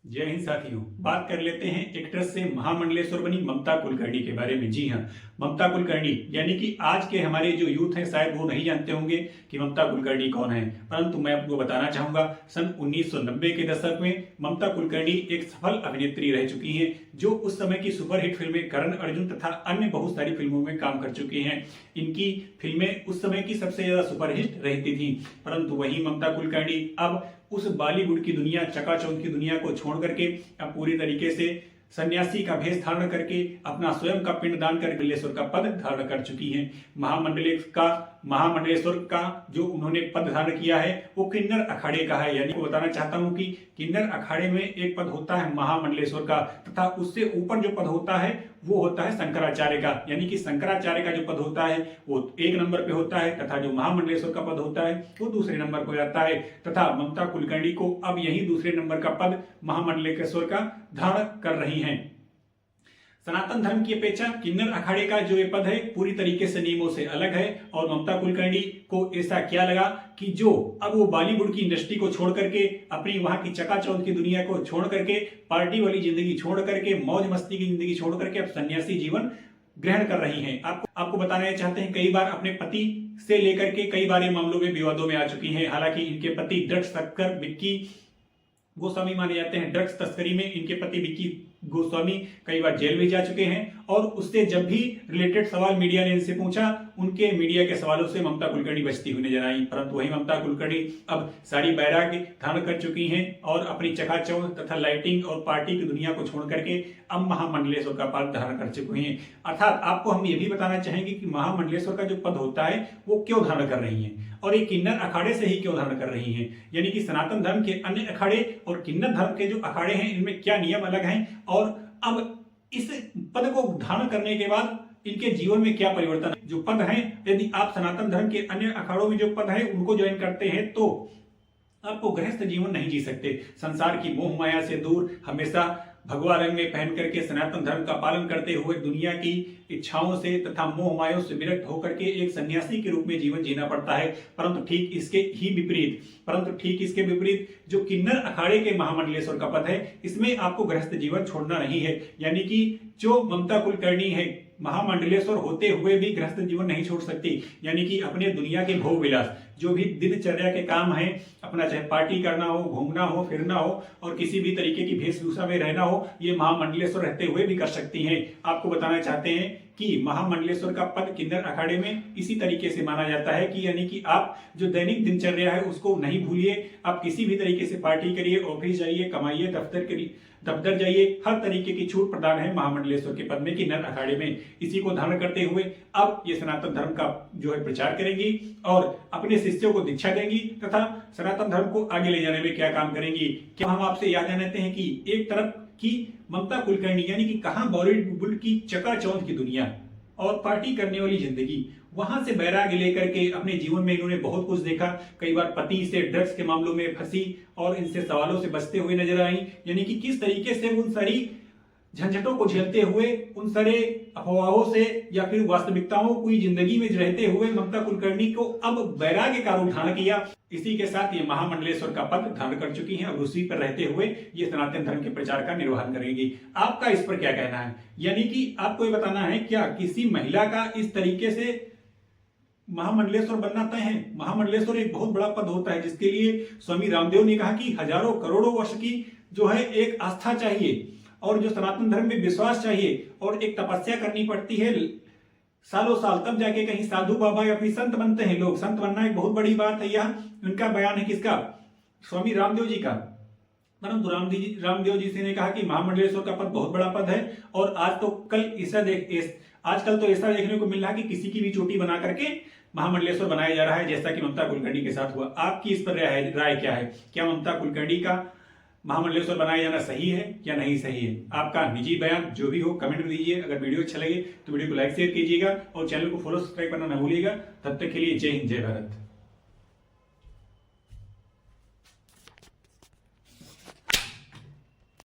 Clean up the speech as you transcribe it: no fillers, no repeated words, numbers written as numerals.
जय हिंद साथियों। बात कर लेते हैं एक्ट्रेस से महामंडलेश्वर बनी ममता कुलकर्णी के बारे में। जी हाँ, ममता कुलकर्णी यानी कि आज के हमारे जो यूथ हैं शायद वो नहीं जानते होंगे कि ममता कुलकर्णी कौन है, परंतु मैं आपको बताना चाहूंगा सन 1990 के दशक में ममता कुलकर्णी एक सफल अभिनेत्री रह चुकी हैं, जो उस समय की सुपरहिट फिल्में करण अर्जुन तथा अन्य बहुत सारी फिल्मों में काम कर चुकी हैं। इनकी फिल्में उस समय की सबसे ज्यादा सुपरहिट रहती थी, परंतु वही ममता कुलकर्णी अब उस बॉलीवुड की दुनिया, चकाचौंध की दुनिया को छोड़ करके अब पूरी तरीके से सन्यासी का भेष धारण करके अपना स्वयं का पिंड दान कर मंडलेश्वर का पद धारण कर चुकी हैं। महामंडलेश्वर का जो उन्होंने पद धारण किया है वो किन्नर अखाड़े का है। यानी बताना चाहता हूं कि किन्नर अखाड़े में एक पद होता है महामंडलेश्वर का, तथा उससे ऊपर जो पद होता है वो होता है शंकराचार्य का। यानी कि शंकराचार्य का जो पद होता है वो 1 नंबर पे होता है, तथा जो महामंडलेश्वर का पद होता है वो दूसरे नंबर पर आता है। तथा ममता कुलकर्णी को अब यही दूसरे नंबर का पद महामंडलेश्वर का धारण कर रही हैं। सनातन धर्म की अपेक्षा किन्नर अखाड़े का जो ये पद है पूरी तरीके से नियमों से अलग है, और ममता कुलकर्णी को ऐसा क्या लगा कि जो अब वो बॉलीवुड की इंडस्ट्री को छोड़ करके, अपनी वहां की चकाचौंध की दुनिया को छोड़ करके, पार्टी वाली जिंदगी छोड़ करके, मौज मस्ती की जिंदगी छोड़ करके अब सन्यासी जीवन ग्रहण कर रही हैं। आपको बताना चाहते हैं, कई बार अपने पति से लेकर के कई बार मामलों में विवादों में आ चुकी हैं। हालांकि इनके पति ड्रग्स तस्कर विक्की गोस्वामी माने जाते हैं। ड्रग्स तस्करी में इनके पति विक्की गोस्वामी कई बार जेल में जा चुके हैं, और उससे जब भी रिलेटेड सवाल मीडिया ने इनसे पूछा, उनके मीडिया के सवालों से ममता कुलकर्णी बचती हुई नजर आई। परंतु वही ममता कुलकर्णी अब सारी बैराग धारण कर चुकी हैं और अपनी चकाचौंध तथा लाइटिंग और पार्टी की दुनिया को छोड़ करके अब महामंडलेश्वर का पद धारण कर चुकी हैं। अर्थात आपको हम ये भी बताना चाहेंगे कि महामंडलेश्वर का जो पद होता है वो क्यों धारण कर रही है, और ये किन्नर अखाड़े से ही क्यों धारण कर रही हैं। यानी कि सनातन धर्म के अन्य अखाड़े और किन्नर धर्म के जो अखाड़े हैं इनमें क्या नियम अलग हैं, और अब इस पद को धारण करने के बाद इनके जीवन में क्या परिवर्तन है। जो पद है, यदि आप सनातन धर्म के अन्य अखाड़ों में जो पद है उनको ज्वाइन करते हैं तो आपको गृहस्थ जीवन नहीं जी सकते। संसार की मोह माया से दूर हमेशा भगवा रंग में पहन करके सनातन धर्म का पालन करते हुए दुनिया की इच्छाओं से तथा मोह मायों से विरक्त होकर के एक सन्यासी के रूप में जीवन जीना पड़ता है। परंतु ठीक इसके विपरीत जो किन्नर अखाड़े के महामंडलेश्वर का पद है, इसमें आपको गृहस्थ जीवन छोड़ना नहीं है। यानी कि जो ममता कुलकर्णी है महामंडलेश्वर होते हुए भी गृहस्थ जीवन नहीं छोड़ सकती। यानी कि अपने दुनिया के भोग विलास, जो भी दिनचर्या के काम हैं, अपना चाहे पार्टी करना हो, घूमना हो, फिरना हो, और किसी भी तरीके की वेशभूषा में रहना हो, ये महामंडलेश्वर रहते हुए भी कर सकती हैं। आपको बताना चाहते हैं कि महामंडलेश्वर का पद किन्नर अखाड़े में इसी तरीके से माना जाता है कि यानी कि आप जो दैनिक दिनचर्या है उसको नहीं भूलिए। आप किसी भी तरीके से पार्टी करिए, ऑफिस जाइए, कमाइए, दफ्तर जाइए, हर तरीके की छूट प्रदान है महामंडलेश्वर के पद में, किन्नर अखाड़े में। इसी को धारण करते हुए अब ये सनातन धर्म का जो है प्रचार करेंगी और अपने शिष्यों को दीक्षा देंगी तथा सनातन धर्म को आगे ले जाने में क्या काम करेंगी। क्या हम आपसे याद जानते हैं कि एक तरफ की ममता कुलकर्णी यानी कि कहां बॉलीवुड की चकाचौंध की दुनिया और पार्टी करने वाली जिंदगी, वहां से बैराग लेकर के अपने जीवन में इन्होंने बहुत कुछ देखा। कई बार पति से ड्रग्स के मामलों में फंसी और इनसे सवालों से बचते हुए नजर आई। यानी कि किस तरीके से उन सारी झंझटों को झेलते हुए, उन सारे अफवाहों से या फिर वास्तविकताओं की जिंदगी में रहते हुए ममता कुलकर्णी को अब बैराग्य का रूप धारण किया। इसी के साथ ये महामंडलेश्वर का पद धारण कर चुकी हैं और उसी पर रहते हुए ये सनातन धर्म के प्रचार का निर्वहन करेंगी। आपका इस पर क्या कहना है? यानी कि आपको ये बताना है, क्या किसी महिला का इस तरीके से महामंडलेश्वर बनना तय है? महामंडलेश्वर एक बहुत बड़ा पद होता है जिसके लिए स्वामी रामदेव ने कहा कि हजारों करोड़ों वर्ष की जो है एक आस्था चाहिए, और जो सनातन धर्म में विश्वास चाहिए, और एक तपस्या करनी पड़ती है सालों साल, तब जाके कहीं साधु बाबा या फिर संत बनते हैं लोग। संत बनना एक बहुत बड़ी बात है। यह उनका बयान है, किसका? स्वामी रामदेव जी का। परंतु रामदेव जी से ने कहा कि महामंडलेश्वर का पद बहुत बड़ा पद है, और आजकल तो ऐसा देखने को मिल रहा है कि किसी की भी चोटी बना करके महामंडलेश्वर बनाया जा रहा है, जैसा कि ममता कुलकर्णी के साथ हुआ। आपकी इस पर राय क्या है? क्या ममता कुलकर्णी का महामंडलेश्वर बनाया जाना सही है या नहीं सही है? आपका निजी बयान जो भी हो कमेंट में दीजिए। अगर वीडियो अच्छा लगे तो वीडियो को लाइक शेयर कीजिएगा और चैनल को फॉलो सब्सक्राइब करना न भूलिएगा। तब तक के लिए जय हिंद, जय भारत।